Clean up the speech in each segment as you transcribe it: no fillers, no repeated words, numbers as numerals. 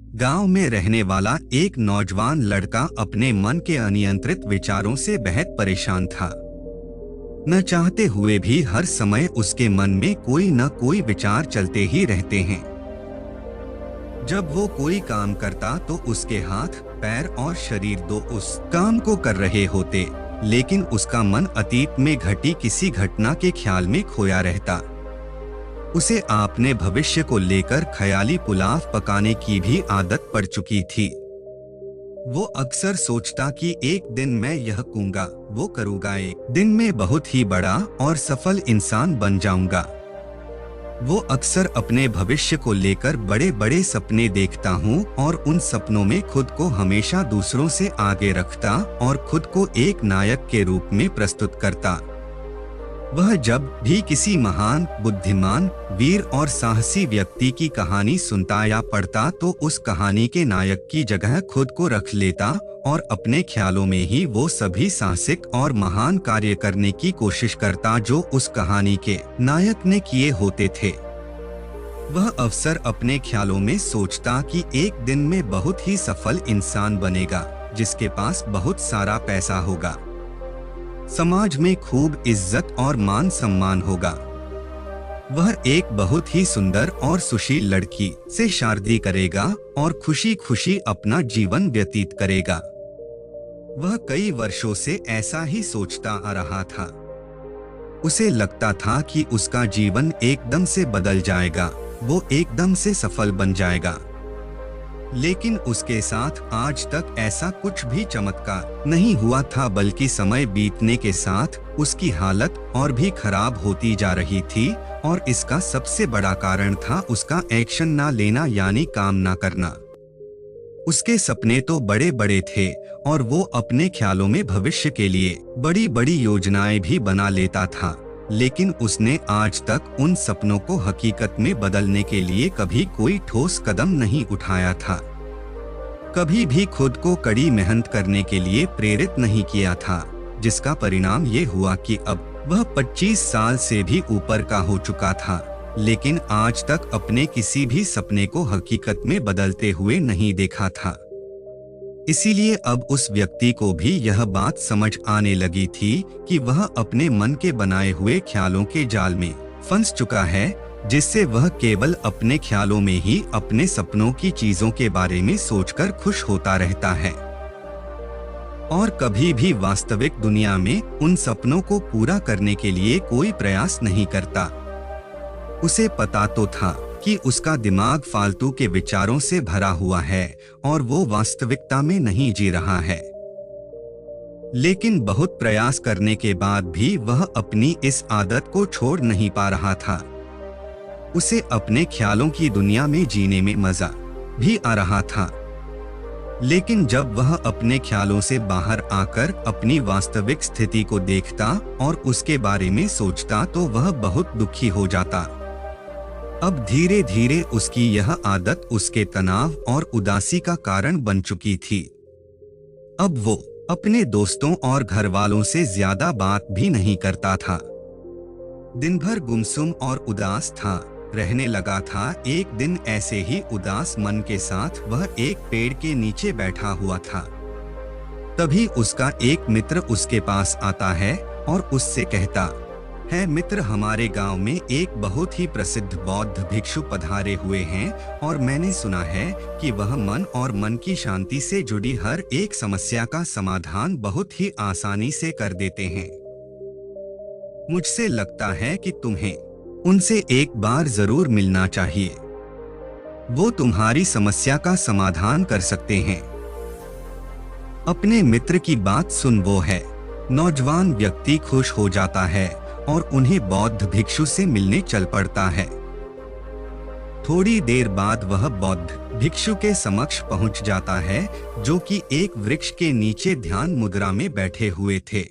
गांव में रहने वाला एक नौजवान लड़का अपने मन के अनियंत्रित विचारों से बेहद परेशान था। न चाहते हुए भी हर समय उसके मन में कोई न कोई विचार चलते ही रहते हैं। जब वो कोई काम करता तो उसके हाथ, पैर और शरीर दो उस काम को कर रहे होते, लेकिन उसका मन अतीत में घटी किसी घटना के ख्याल में खोया रहता। उसे अपने भविष्य को लेकर ख्याली पुलाव पकाने की भी आदत पड़ चुकी थी। वो अक्सर सोचता कि एक दिन मैं यह करूंगा, वो करूंगा, एक दिन मैं बहुत ही बड़ा और सफल इंसान बन जाऊंगा। वो अक्सर अपने भविष्य को लेकर बड़े बड़े सपने देखता हूँ और उन सपनों में खुद को हमेशा दूसरों से आगे रखता और खुद को एक नायक के रूप में प्रस्तुत करता। वह जब भी किसी महान, बुद्धिमान, वीर और साहसी व्यक्ति की कहानी सुनता या पढ़ता तो उस कहानी के नायक की जगह खुद को रख लेता और अपने ख्यालों में ही वो सभी साहसिक और महान कार्य करने की कोशिश करता जो उस कहानी के नायक ने किए होते थे। वह अवसर अपने ख्यालों में सोचता कि एक दिन में बहुत ही सफल इंसान बनेगा, जिसके पास बहुत सारा पैसा होगा, समाज में खूब इज्जत और मान सम्मान होगा। वह एक बहुत ही सुंदर और सुशील लड़की से शादी करेगा और खुशी खुशी अपना जीवन व्यतीत करेगा। वह कई वर्षों से ऐसा ही सोचता आ रहा था। उसे लगता था कि उसका जीवन एकदम से बदल जाएगा, वो एकदम से सफल बन जाएगा। लेकिन उसके साथ आज तक ऐसा कुछ भी चमत्कार नहीं हुआ था, बल्कि समय बीतने के साथ उसकी हालत और भी खराब होती जा रही थी और इसका सबसे बड़ा कारण था उसका एक्शन ना लेना, यानी काम ना करना। उसके सपने तो बड़े बड़े थे और वो अपने ख्यालों में भविष्य के लिए बड़ी बड़ी योजनाएं भी बना लेता था, लेकिन उसने आज तक उन सपनों को हकीकत में बदलने के लिए कभी कोई ठोस कदम नहीं उठाया था। कभी भी खुद को कड़ी मेहनत करने के लिए प्रेरित नहीं किया था, जिसका परिणाम ये हुआ कि अब वह 25 साल से भी ऊपर का हो चुका था, लेकिन आज तक अपने किसी भी सपने को हकीकत में बदलते हुए नहीं देखा था। इसीलिए अब उस व्यक्ति को भी यह बात समझ आने लगी थी कि वह अपने मन के बनाए हुए ख्यालों के जाल में फंस चुका है, जिससे वह केवल अपने ख्यालों में ही अपने सपनों की चीजों के बारे में सोचकर खुश होता रहता है और कभी भी वास्तविक दुनिया में उन सपनों को पूरा करने के लिए कोई प्रयास नहीं करता। उसे पता तो था कि उसका दिमाग फालतू के विचारों से भरा हुआ है और वो वास्तविकता में नहीं जी रहा है, लेकिन बहुत प्रयास करने के बाद भी वह अपनी इस आदत को छोड़ नहीं पा रहा था। उसे अपने ख्यालों की दुनिया में जीने में मजा भी आ रहा था, लेकिन जब वह अपने ख्यालों से बाहर आकर अपनी वास्तविक स्थिति को देखता और उसके बारे में सोचता तो वह बहुत दुखी हो जाता। अब धीरे धीरे उसकी यह आदत उसके तनाव और उदासी का कारण बन चुकी थी। अब वो अपने दोस्तों और घर वालों से ज्यादा बात भी नहीं करता था। दिन भर गुमसुम और उदास था रहने लगा था। एक दिन ऐसे ही उदास मन के साथ वह एक पेड़ के नीचे बैठा हुआ था। तभी उसका एक मित्र उसके पास आता है और उससे कहता है, मित्र, हमारे गांव में एक बहुत ही प्रसिद्ध बौद्ध भिक्षु पधारे हुए हैं और मैंने सुना है कि वह मन और मन की शांति से जुड़ी हर एक समस्या का समाधान बहुत ही आसानी से कर देते हैं। मुझसे लगता है कि तुम्हें उनसे एक बार जरूर मिलना चाहिए। वो तुम्हारी समस्या का समाधान कर सकते हैं। अपने मित्र की बात सुन वो है नौजवान व्यक्ति खुश हो जाता है और उन्हें बौद्ध भिक्षु से मिलने चल पड़ता है। थोड़ी देर बाद वह बौद्ध भिक्षु के समक्ष पहुंच जाता है, जो कि एक वृक्ष के नीचे ध्यान मुद्रा में बैठे हुए थे।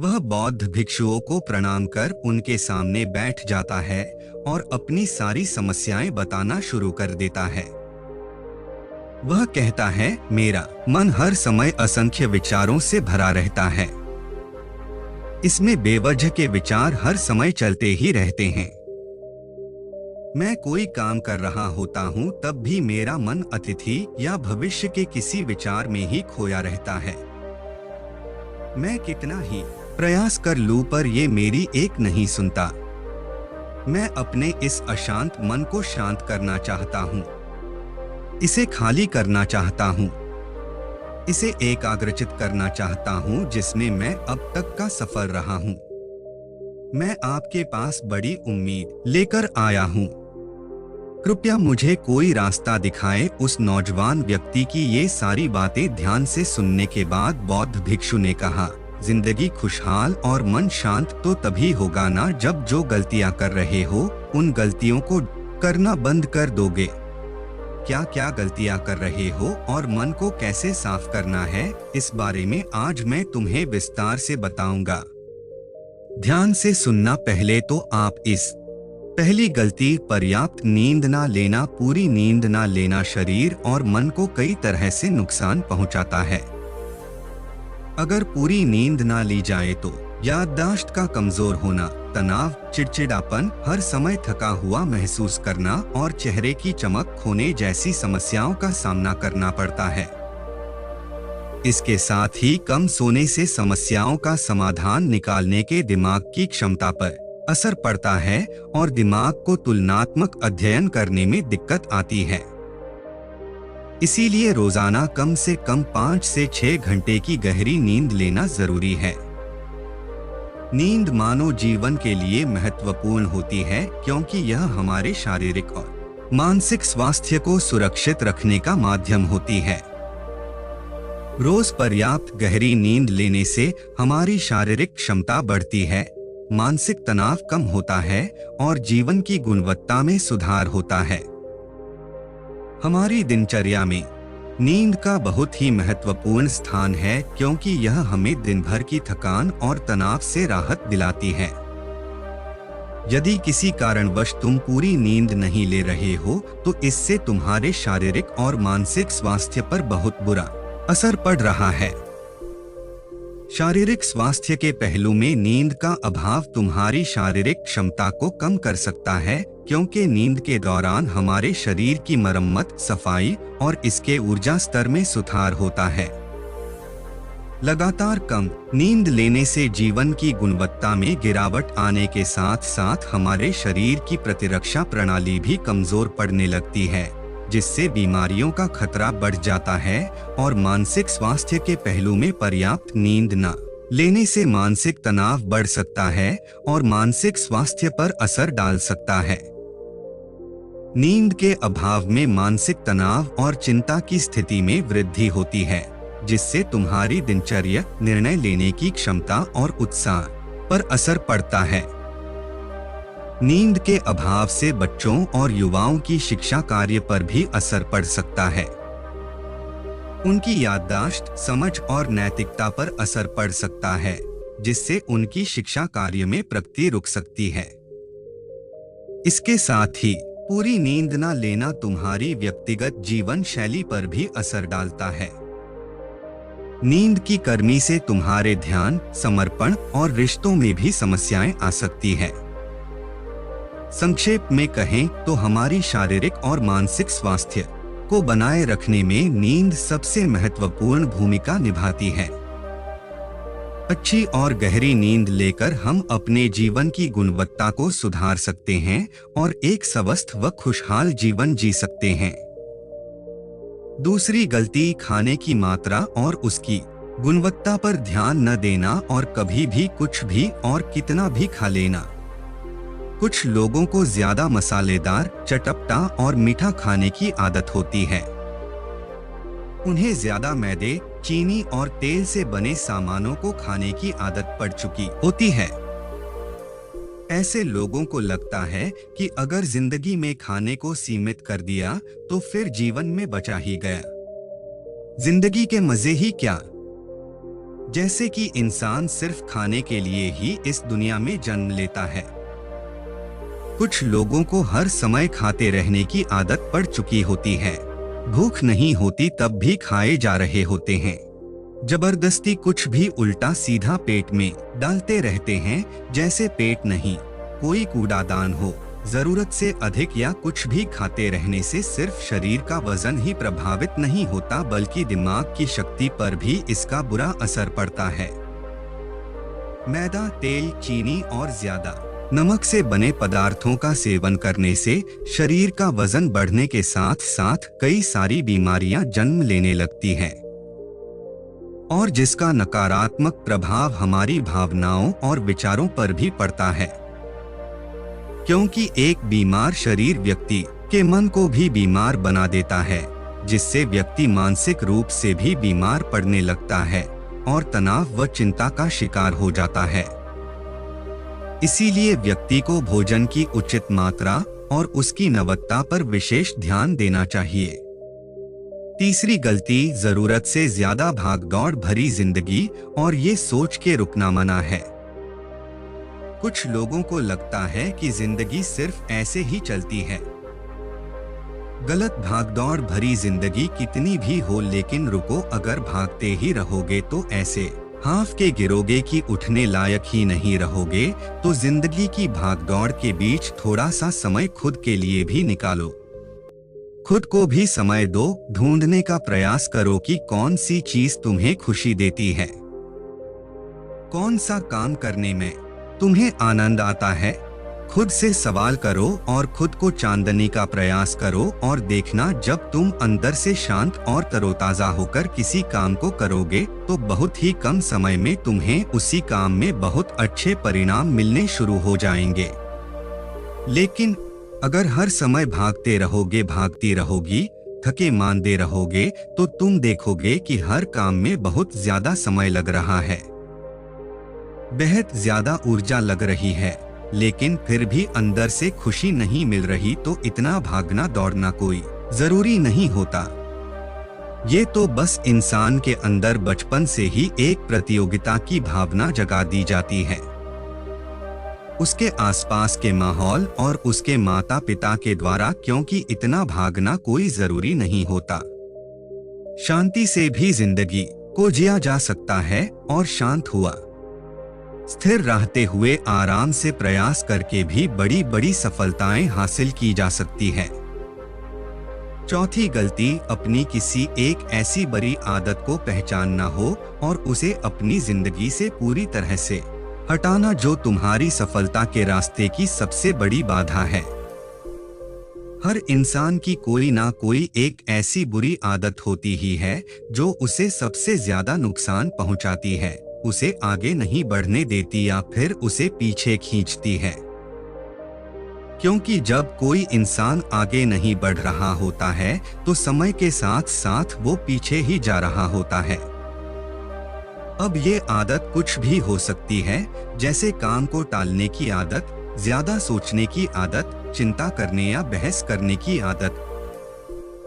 वह बौद्ध भिक्षुओं को प्रणाम कर उनके सामने बैठ जाता है और अपनी सारी समस्याएं बताना शुरू कर देता है। वह कहता है, मेरा मन हर समय असंख्य विचारों से भरा रहता है। इसमें बेवजह के विचार हर समय चलते ही रहते हैं। मैं कोई काम कर रहा होता हूँ तब भी मेरा मन अतिथि या भविष्य के किसी विचार में ही खोया रहता है। मैं कितना ही प्रयास कर लूं पर ये मेरी एक नहीं सुनता। मैं अपने इस अशांत मन को शांत करना चाहता हूँ, इसे खाली करना चाहता हूँ, इसे एकाग्रचित करना चाहता हूँ जिसमें मैं अब तक का सफल रहा हूँ। मैं आपके पास बड़ी उम्मीद लेकर आया हूँ। कृपया मुझे कोई रास्ता दिखाएं। उस नौजवान व्यक्ति की ये सारी बातें ध्यान से सुनने के बाद बौद्ध भिक्षु ने कहा, जिंदगी खुशहाल और मन शांत तो तभी होगा ना जब जो गलतियां कर रहे हो उन गलतियों को करना बंद कर दोगे। क्या क्या गलतियां कर रहे हो और मन को कैसे साफ करना है, इस बारे में आज मैं तुम्हें विस्तार से बताऊंगा। ध्यान से सुनना। पहले तो आप इस पहली गलती, पर्याप्त नींद ना लेना। पूरी नींद ना लेना शरीर और मन को कई तरह से नुकसान पहुंचाता है। अगर पूरी नींद ना ली जाए तो याददाश्त का कमजोर होना, तनाव, चिड़चिड़ापन, हर समय थका हुआ महसूस करना और चेहरे की चमक खोने जैसी समस्याओं का सामना करना पड़ता है। इसके साथ ही कम सोने से समस्याओं का समाधान निकालने के दिमाग की क्षमता पर असर पड़ता है और दिमाग को तुलनात्मक अध्ययन करने में दिक्कत आती है। इसीलिए रोजाना कम से कम 5 से 6 घंटे की गहरी नींद लेना जरूरी है। नींद मानव जीवन के लिए महत्वपूर्ण होती है क्योंकि यह हमारे शारीरिक और मानसिक स्वास्थ्य को सुरक्षित रखने का माध्यम होती है। रोज पर्याप्त गहरी नींद लेने से हमारी शारीरिक क्षमता बढ़ती है, मानसिक तनाव कम होता है और जीवन की गुणवत्ता में सुधार होता है। हमारी दिनचर्या में नींद का बहुत ही महत्वपूर्ण स्थान है क्योंकि यह हमें दिन भर की थकान और तनाव से राहत दिलाती है। यदि किसी कारणवश तुम पूरी नींद नहीं ले रहे हो तो इससे तुम्हारे शारीरिक और मानसिक स्वास्थ्य पर बहुत बुरा असर पड़ रहा है। शारीरिक स्वास्थ्य के पहलू में नींद का अभाव तुम्हारी शारीरिक क्षमता को कम कर सकता है क्योंकि नींद के दौरान हमारे शरीर की मरम्मत, सफाई और इसके ऊर्जा स्तर में सुधार होता है। लगातार कम नींद लेने से जीवन की गुणवत्ता में गिरावट आने के साथ साथ हमारे शरीर की प्रतिरक्षा प्रणाली भी कमजोर पड़ने लगती है, जिससे बीमारियों का खतरा बढ़ जाता है। और मानसिक स्वास्थ्य के पहलू में पर्याप्त नींद न लेने से मानसिक तनाव बढ़ सकता है और मानसिक स्वास्थ्य पर असर डाल सकता है। नींद के अभाव में मानसिक तनाव और चिंता की स्थिति में वृद्धि होती है, जिससे तुम्हारी दिनचर्या, निर्णय लेने की क्षमता और उत्साह पर असर पड़ता है। नींद के अभाव से बच्चों और युवाओं की शिक्षा कार्य पर भी असर पड़ सकता है। उनकी याददाश्त, समझ और नैतिकता पर असर पड़ सकता है, जिससे उनकी शिक्षा कार्य में प्रगति रुक सकती है। इसके साथ ही पूरी नींद न लेना तुम्हारी व्यक्तिगत जीवन शैली पर भी असर डालता है। नींद की कमी से तुम्हारे ध्यान, समर्पण और रिश्तों में भी समस्याएं आ सकती है। संक्षेप में कहें तो हमारी शारीरिक और मानसिक स्वास्थ्य को बनाए रखने में नींद सबसे महत्वपूर्ण भूमिका निभाती है। अच्छी और गहरी नींद लेकर हम अपने जीवन की गुणवत्ता को सुधार सकते हैं और एक स्वस्थ व खुशहाल जीवन जी सकते हैं। दूसरी गलती, खाने की मात्रा और उसकी गुणवत्ता पर ध्यान न देना और कभी भी कुछ भी और कितना भी खा लेना। कुछ लोगों को ज्यादा मसालेदार, चटपटा और मीठा खाने की आदत होती है। उन्हें ज्यादा मैदे, चीनी और तेल से बने सामानों को खाने की आदत पड़ चुकी होती है। ऐसे लोगों को लगता है कि अगर जिंदगी में खाने को सीमित कर दिया तो फिर जीवन में बचा ही गया, जिंदगी के मजे ही क्या। जैसे कि इंसान सिर्फ खाने के लिए ही इस दुनिया में जन्म लेता है। कुछ लोगों को हर समय खाते रहने की आदत पड़ चुकी होती है। भूख नहीं होती तब भी खाए जा रहे होते हैं। जबरदस्ती कुछ भी उल्टा सीधा पेट में डालते रहते हैं, जैसे पेट नहीं कोई कूड़ादान हो। जरूरत से अधिक या कुछ भी खाते रहने से सिर्फ शरीर का वजन ही प्रभावित नहीं होता, बल्कि दिमाग की शक्ति पर भी इसका बुरा असर पड़ता है। मैदा, तेल, चीनी और ज्यादा नमक से बने पदार्थों का सेवन करने से शरीर का वजन बढ़ने के साथ साथ कई सारी बीमारियां जन्म लेने लगती हैं, और जिसका नकारात्मक प्रभाव हमारी भावनाओं और विचारों पर भी पड़ता है, क्योंकि एक बीमार शरीर व्यक्ति के मन को भी बीमार बना देता है, जिससे व्यक्ति मानसिक रूप से भी बीमार पड़ने लगता है और तनाव व चिंता का शिकार हो जाता है। इसीलिए व्यक्ति को भोजन की उचित मात्रा और उसकी गुणवत्ता पर विशेष ध्यान देना चाहिए। तीसरी गलती, जरूरत से ज्यादा भागदौड़ भरी जिंदगी और ये सोच के रुकना मना है। कुछ लोगों को लगता है कि जिंदगी सिर्फ ऐसे ही चलती है। गलत, भागदौड़ भरी जिंदगी कितनी भी हो, लेकिन रुको, अगर भागते ही रहोगे तो ऐसे हाफ के गिरोगे कि उठने लायक ही नहीं रहोगे। तो जिंदगी की भागदौड़ के बीच थोड़ा सा समय खुद के लिए भी निकालो। खुद को भी समय दो, ढूंढने का प्रयास करो कि कौन सी चीज तुम्हें खुशी देती है, कौन सा काम करने में तुम्हें आनंद आता है। खुद से सवाल करो और खुद को चांदनी का प्रयास करो, और देखना जब तुम अंदर से शांत और तरोताजा होकर किसी काम को करोगे तो बहुत ही कम समय में तुम्हें उसी काम में बहुत अच्छे परिणाम मिलने शुरू हो जाएंगे। लेकिन अगर हर समय भागते रहोगे, भागती रहोगी, थके मांदे रहोगे, तो तुम देखोगे कि हर काम में बहुत ज्यादा समय लग रहा है, बेहद ज्यादा ऊर्जा लग रही है, लेकिन फिर भी अंदर से खुशी नहीं मिल रही। तो इतना भागना दौड़ना कोई जरूरी नहीं होता। ये तो बस इंसान के अंदर बचपन से ही एक प्रतियोगिता की भावना जगा दी जाती है। उसके आसपास के माहौल और उसके माता पिता के द्वारा, क्योंकि इतना भागना कोई जरूरी नहीं होता। शांति से भी जिंदगी को जिया जा सकता है, और शांत हुआ, स्थिर रहते हुए आराम से प्रयास करके भी बड़ी बड़ी सफलताएं हासिल की जा सकती है। चौथी गलती, अपनी किसी एक ऐसी बड़ी आदत को पहचानना हो और उसे अपनी जिंदगी से पूरी तरह से हटाना जो तुम्हारी सफलता के रास्ते की सबसे बड़ी बाधा है। हर इंसान की कोई ना कोई एक ऐसी बुरी आदत होती ही है जो उसे सबसे ज्यादा नुकसान पहुंचाती है, उसे आगे नहीं बढ़ने देती या फिर उसे पीछे खींचती है। क्योंकि जब कोई इंसान आगे नहीं बढ़ रहा होता है तो समय के साथ साथ वो पीछे ही जा रहा होता है। अब ये आदत कुछ भी हो सकती है, जैसे काम को टालने की आदत, ज्यादा सोचने की आदत, चिंता करने या बहस करने की आदत।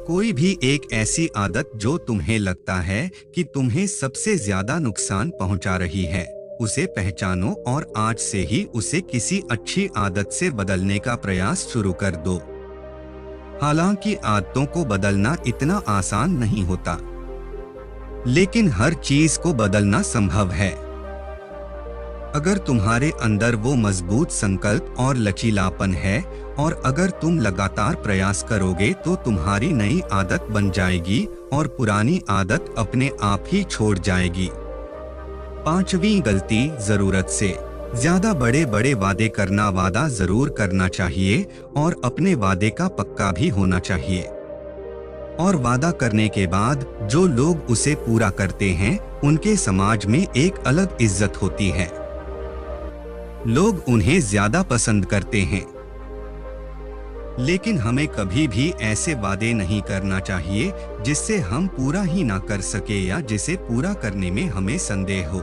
कोई भी एक ऐसी आदत जो तुम्हें लगता है कि तुम्हें सबसे ज्यादा नुकसान पहुंचा रही है, उसे पहचानो और आज से ही उसे किसी अच्छी आदत से बदलने का प्रयास शुरू कर दो। हालांकि आदतों को बदलना इतना आसान नहीं होता, लेकिन हर चीज को बदलना संभव है। अगर तुम्हारे अंदर वो मजबूत संकल्प और लचीलापन है, और अगर तुम लगातार प्रयास करोगे तो तुम्हारी नई आदत बन जाएगी और पुरानी आदत अपने आप ही छोड़ जाएगी। पांचवी गलती, जरूरत से ज्यादा बड़े बड़े वादे करना। वादा जरूर करना चाहिए और अपने वादे का पक्का भी होना चाहिए, और वादा करने के बाद जो लोग उसे पूरा करते हैं उनके समाज में एक अलग इज्जत होती है। लोग उन्हें ज्यादा पसंद करते हैं। लेकिन हमें कभी भी ऐसे वादे नहीं करना चाहिए जिससे हम पूरा ही ना कर सके या जिसे पूरा करने में हमें संदेह हो।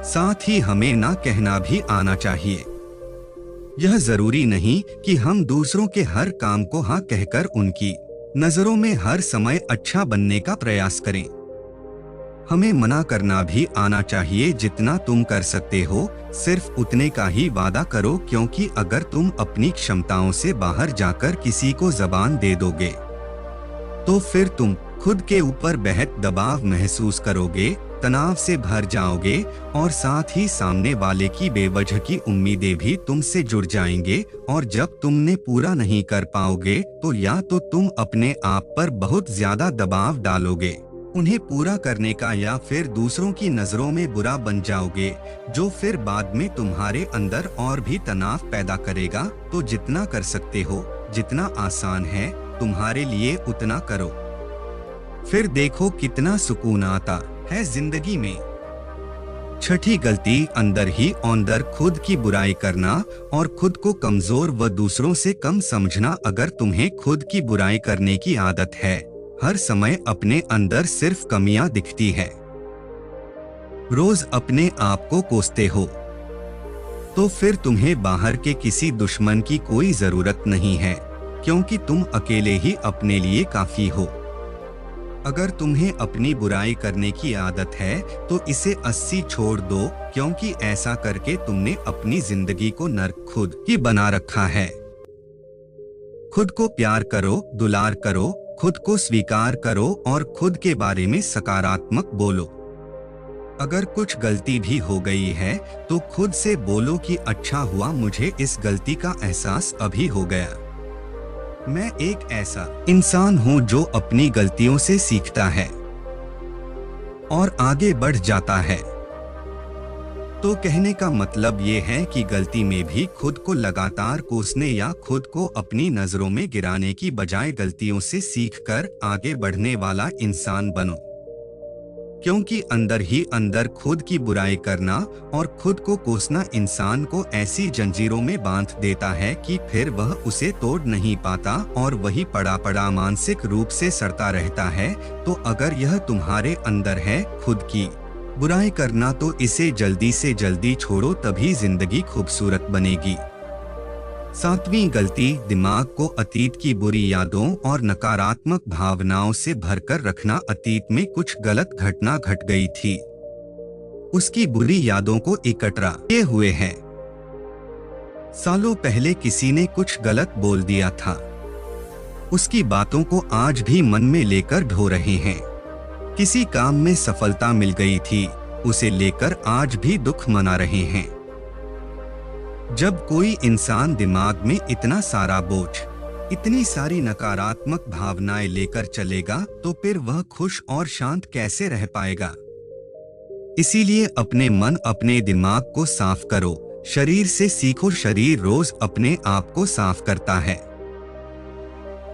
साथ ही हमें ना कहना भी आना चाहिए। यह जरूरी नहीं कि हम दूसरों के हर काम को हाँ कहकर उनकी नजरों में हर समय अच्छा बनने का प्रयास करें। हमें मना करना भी आना चाहिए। जितना तुम कर सकते हो सिर्फ उतने का ही वादा करो, क्योंकि अगर तुम अपनी क्षमताओं से बाहर जाकर किसी को जबान दे दोगे तो फिर तुम खुद के ऊपर बेहद दबाव महसूस करोगे, तनाव से भर जाओगे और साथ ही सामने वाले की बेवजह की उम्मीदें भी तुमसे जुड़ जाएंगे, और जब तुमने पूरा नहीं कर पाओगे तो या तो तुम अपने आप पर बहुत ज्यादा दबाव डालोगे उन्हें पूरा करने का, या फिर दूसरों की नजरों में बुरा बन जाओगे, जो फिर बाद में तुम्हारे अंदर और भी तनाव पैदा करेगा। तो जितना कर सकते हो, जितना आसान है तुम्हारे लिए उतना करो, फिर देखो कितना सुकून आता है जिंदगी में। छठी गलती, अंदर ही अंदर खुद की बुराई करना और खुद को कमजोर व दूसरों से कम समझना। अगर तुम्हें खुद की बुराई करने की आदत है, हर समय अपने अंदर सिर्फ कमियां दिखती है, रोज अपने आप को कोसते हो, तो फिर तुम्हें बाहर के किसी दुश्मन की कोई जरूरत नहीं है, क्योंकि तुम अकेले ही अपने लिए काफी हो। अगर तुम्हें अपनी बुराई करने की आदत है तो इसे 80 छोड़ दो, क्योंकि ऐसा करके तुमने अपनी जिंदगी को नर्क खुद ही बना रखा है। खुद को प्यार करो, दुलार करो, खुद को स्वीकार करो और खुद के बारे में सकारात्मक बोलो। अगर कुछ गलती भी हो गई है तो खुद से बोलो कि अच्छा हुआ मुझे इस गलती का एहसास अभी हो गया। मैं एक ऐसा इंसान हूँ जो अपनी गलतियों से सीखता है और आगे बढ़ जाता है। तो कहने का मतलब ये है कि गलती में भी खुद को लगातार कोसने या खुद को अपनी नजरों में गिराने की बजाय गलतियों से सीखकर आगे बढ़ने वाला इंसान बनो, क्योंकि अंदर ही अंदर खुद की बुराई करना और खुद को कोसना इंसान को ऐसी जंजीरों में बांध देता है कि फिर वह उसे तोड़ नहीं पाता और वही पड़ा पड़ा मानसिक रूप से सड़ता रहता है। तो अगर यह तुम्हारे अंदर है, खुद की बुराई करना, तो इसे जल्दी से जल्दी छोड़ो, तभी जिंदगी खूबसूरत बनेगी। सातवीं गलती, दिमाग को अतीत की बुरी यादों और नकारात्मक भावनाओं से भरकर रखना। अतीत में कुछ गलत घटना घट गई थी, उसकी बुरी यादों को इकट्ठा किए हुए हैं। सालों पहले किसी ने कुछ गलत बोल दिया था, उसकी बातों को आज भी मन में लेकर ढो रहे हैं। किसी काम में सफलता मिल गई थी, उसे लेकर आज भी दुख मना रहे हैं। जब कोई इंसान दिमाग में इतना सारा बोझ, इतनी सारी नकारात्मक भावनाएं लेकर चलेगा तो फिर वह खुश और शांत कैसे रह पाएगा। इसीलिए अपने मन, अपने दिमाग को साफ करो, शरीर से सीखो। शरीर रोज अपने आप को साफ करता है।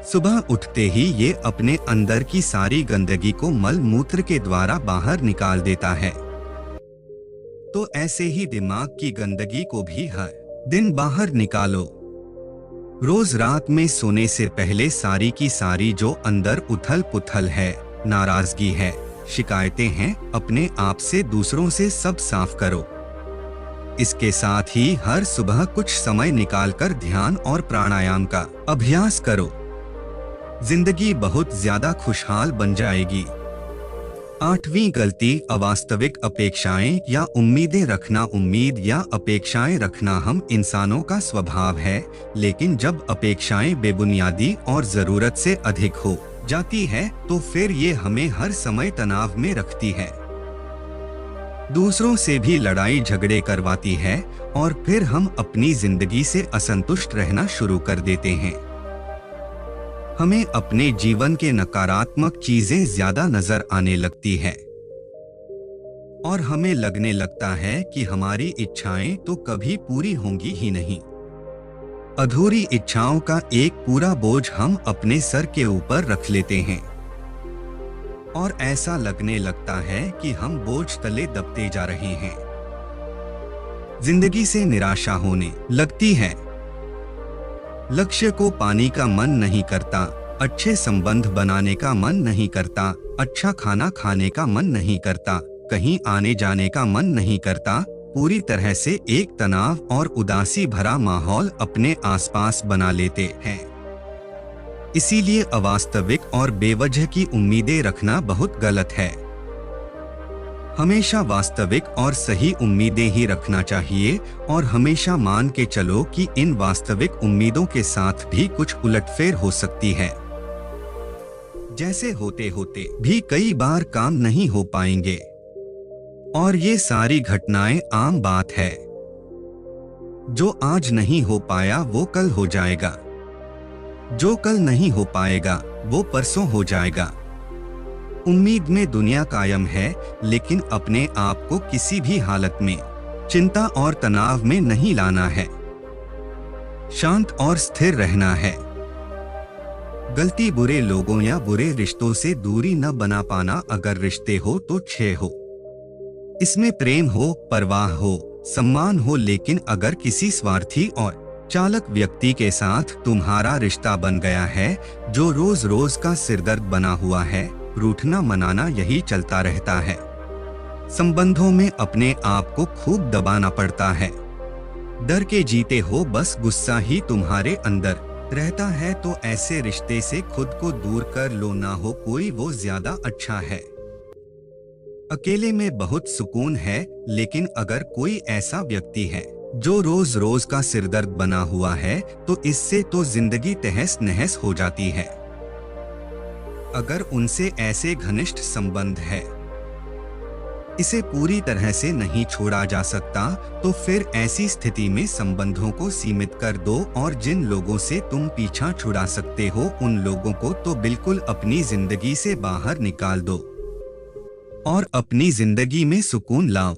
सुबह उठते ही ये अपने अंदर की सारी गंदगी को मल मूत्र के द्वारा बाहर निकाल देता है। तो ऐसे ही दिमाग की गंदगी को भी हर दिन बाहर निकालो। रोज रात में सोने से पहले सारी की सारी जो अंदर उथल पुथल है, नाराजगी है, शिकायतें हैं, अपने आप से, दूसरों से सब साफ करो। इसके साथ ही हर सुबह कुछ समय निकालकर ध्यान और प्राणायाम का अभ्यास करो। जिंदगी बहुत ज्यादा खुशहाल बन जाएगी। आठवीं गलती, अवास्तविक अपेक्षाएं या उम्मीदें रखना। उम्मीद या अपेक्षाएं रखना हम इंसानों का स्वभाव है, लेकिन जब अपेक्षाएं बेबुनियादी और जरूरत से अधिक हो जाती है तो फिर ये हमें हर समय तनाव में रखती है, दूसरों से भी लड़ाई झगड़े करवाती है और फिर हम अपनी जिंदगी से असंतुष्ट रहना शुरू कर देते हैं। हमें अपने जीवन के नकारात्मक चीजें ज्यादा नजर आने लगती है और हमें लगने लगता है कि हमारी इच्छाएं तो कभी पूरी होंगी ही नहीं। अधूरी इच्छाओं का एक पूरा बोझ हम अपने सर के ऊपर रख लेते हैं और ऐसा लगने लगता है कि हम बोझ तले दबते जा रहे हैं। जिंदगी से निराशा होने लगती है, लक्ष्य को पाने का मन नहीं करता, अच्छे संबंध बनाने का मन नहीं करता, अच्छा खाना खाने का मन नहीं करता, कहीं आने जाने का मन नहीं करता। पूरी तरह से एक तनाव और उदासी भरा माहौल अपने आसपास बना लेते हैं। इसीलिए अवास्तविक और बेवजह की उम्मीदें रखना बहुत गलत है। हमेशा वास्तविक और सही उम्मीदें ही रखना चाहिए और हमेशा मान के चलो कि इन वास्तविक उम्मीदों के साथ भी कुछ उलटफेर हो सकती है। जैसे होते होते भी कई बार काम नहीं हो पाएंगे, और ये सारी घटनाएं आम बात है। जो आज नहीं हो पाया वो कल हो जाएगा, जो कल नहीं हो पाएगा वो परसों हो जाएगा। उम्मीद में दुनिया कायम है, लेकिन अपने आप को किसी भी हालत में चिंता और तनाव में नहीं लाना है। शांत और स्थिर रहना है। गलती बुरे लोगों या बुरे रिश्तों से दूरी न बना पाना। अगर रिश्ते हो तो 6 हो, इसमें प्रेम हो, परवाह हो, सम्मान हो, लेकिन अगर किसी स्वार्थी और चालक व्यक्ति के साथ तुम्हारा रिश्ता बन गया है जो रोज रोज का सिरदर्द बना हुआ है, रूठना मनाना यही चलता रहता है। संबंधों में अपने आप को खूब दबाना पड़ता है। डर के जीते हो, बस गुस्सा ही तुम्हारे अंदर रहता है। तो ऐसे रिश्ते से खुद को दूर कर लो, ना हो कोई वो ज्यादा अच्छा है। अकेले में बहुत सुकून है, लेकिन अगर कोई ऐसा व्यक्ति है जो रोज रोज का सिरदर्द बना हुआ है तो इससे तो जिंदगी तहस नहस हो जाती है। अगर उनसे ऐसे घनिष्ठ संबंध है, इसे पूरी तरह से नहीं छोड़ा जा सकता, तो फिर ऐसी स्थिति में संबंधों को सीमित कर दो और जिन लोगों से तुम पीछा छुड़ा सकते हो उन लोगों को तो बिल्कुल अपनी जिंदगी से बाहर निकाल दो और अपनी जिंदगी में सुकून लाओ।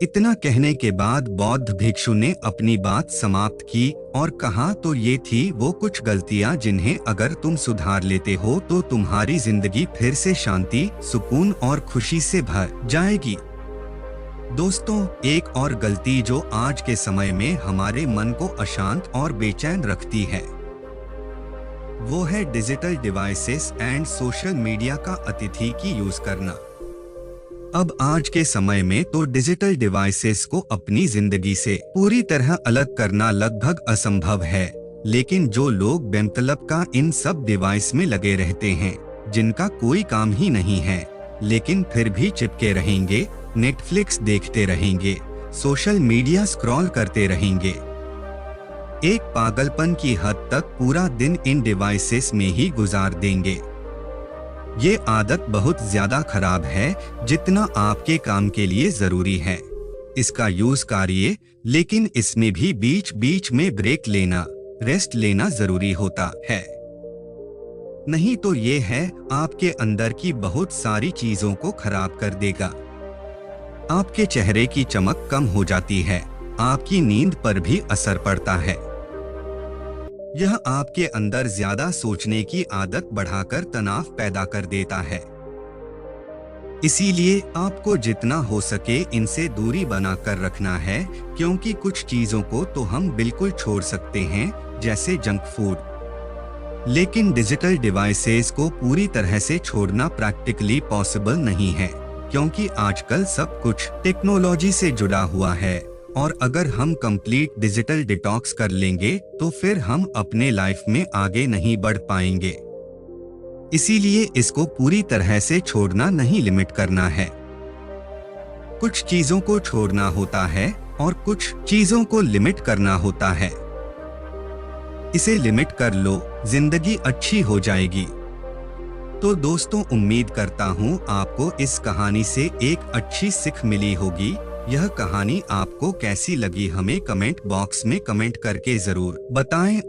इतना कहने के बाद बौद्ध भिक्षु ने अपनी बात समाप्त की और कहा, तो ये थी वो कुछ गलतियां जिन्हें अगर तुम सुधार लेते हो तो तुम्हारी जिंदगी फिर से शांति, सुकून और खुशी से भर जाएगी। दोस्तों, एक और गलती जो आज के समय में हमारे मन को अशांत और बेचैन रखती है वो है digital devices and social media का अतिथि यूज करना। अब आज के समय में तो डिजिटल डिवाइसेस को अपनी जिंदगी से पूरी तरह अलग करना लगभग असंभव है, लेकिन जो लोग बेमतलब का इन सब डिवाइस में लगे रहते हैं, जिनका कोई काम ही नहीं है, लेकिन फिर भी चिपके रहेंगे, नेटफ्लिक्स देखते रहेंगे, सोशल मीडिया स्क्रॉल करते रहेंगे, एक पागलपन की हद तक पूरा दिन इन डिवाइसेस में ही गुजार देंगे। ये आदत बहुत ज्यादा खराब है, जितना आपके काम के लिए जरूरी है इसका यूज करिए, लेकिन इसमें भी बीच बीच में ब्रेक लेना, रेस्ट लेना जरूरी होता है। नहीं तो ये है आपके अंदर की बहुत सारी चीजों को खराब कर देगा। आपके चेहरे की चमक कम हो जाती है, आपकी नींद पर भी असर पड़ता है। यह आपके अंदर ज्यादा सोचने की आदत बढ़ाकर तनाव पैदा कर देता है। इसीलिए आपको जितना हो सके इनसे दूरी बनाकर रखना है, क्योंकि कुछ चीजों को तो हम बिल्कुल छोड़ सकते हैं, जैसे जंक फूड, लेकिन डिजिटल डिवाइसेस को पूरी तरह से छोड़ना प्रैक्टिकली पॉसिबल नहीं है, क्योंकि आजकल सब कुछ टेक्नोलॉजी से जुड़ा हुआ है और अगर हम कंप्लीट डिजिटल डिटॉक्स कर लेंगे तो फिर हम अपने लाइफ में आगे नहीं बढ़ पाएंगे। इसीलिए इसको पूरी तरह से छोड़ना नहीं, लिमिट करना है। कुछ चीजों को छोड़ना होता है और कुछ चीजों को लिमिट करना होता है। इसे लिमिट कर लो, जिंदगी अच्छी हो जाएगी। तो दोस्तों, उम्मीद करता हूँ आपको इस कहानी से एक अच्छी सीख मिली होगी। यह कहानी आपको कैसी लगी हमें कमेंट बॉक्स में कमेंट करके जरूर बताएं।